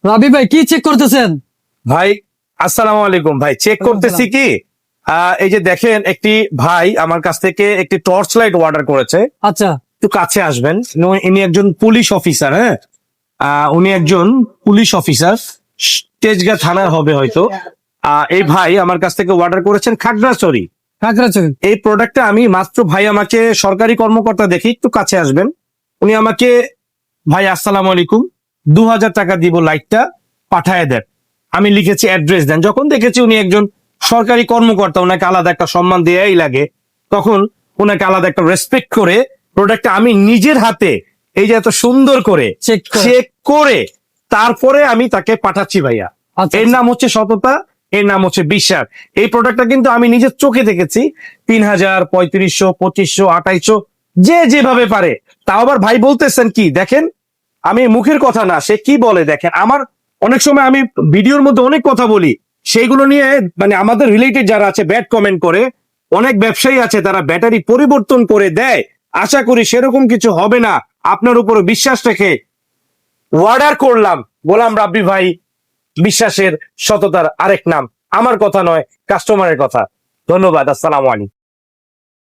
রাবি ভাই কি চেক করতেছেন? ভাই আসসালামু আলাইকুম। ভাই চেক করতেছি কি এই যে দেখেন একটি ভাই আমার কাছ থেকে একটি টর্চ লাইট অর্ডার করেছে। আচ্ছা, একটু কাছে আসবেন। ইনি একজন পুলিশ অফিসার। হ্যাঁ, উনি একজন পুলিশ অফিসার, তেজগাঁ থানার হবে হয়তো। এই ভাই আমার কাছ থেকে অর্ডার করেছেন খাগড়াছড়ি। খাগড়াছড়ি। এই প্রোডাক্টটা আমি মাত্র, ভাই আমাকে সরকারি কর্মকর্তা দেখি, একটু কাছে আসবেন। উনি আমাকে, ভাই আসসালামু আলাইকুম, 2000 টাকা দিব, লাইটটা পাঠায় দেন। আমি লিখেছি অ্যাড্রেস দেন। যখন দেখেছি উনি একজন সরকারি কর্মকর্তা, ওনাকে আলাদা একটা সম্মান দেয়াই লাগে, তখন ওনাকে আলাদা একটা রেসপেক্ট করে প্রোডাক্টটা আমি নিজের হাতে এই যে এত সুন্দর করে চেক করে তারপরে আমি তাকে পাঠাচ্ছি ভাইয়া। আচ্ছা, এর নাম হচ্ছে সততা, এর নাম হচ্ছে বিশ্বাস। এই প্রোডাক্টটা কিন্তু আমি নিজের চোখে দেখেছি। 3000, 3500, 2500, 2800, যে যেভাবে পারে। তাও আবার ভাই বলতেছেন কি দেখেন, আমি মুখের কথা না, সে কি বলে দেখেন। আমার অনেক সময় আমি ভিডিওর মধ্যে অনেক কথা বলি, সেইগুলো নিয়ে মানে আমাদের রিলেটেড যারা আছে ব্যাড কমেন্ট করে। অনেক ব্যবসায়ী আছে তারা ব্যাটারি পরিবর্তন করে দেয়। আশা করি সেরকম কিছু হবে না। আপনার উপর বিশ্বাস রেখে অর্ডার করলাম। গোলাম রাব্বি ভাই বিশ্বাসের, সততার আরেক নাম। আমার কথা নয়, কাস্টমারের কথা। ধন্যবাদ। আসসালামু আলাইকুম।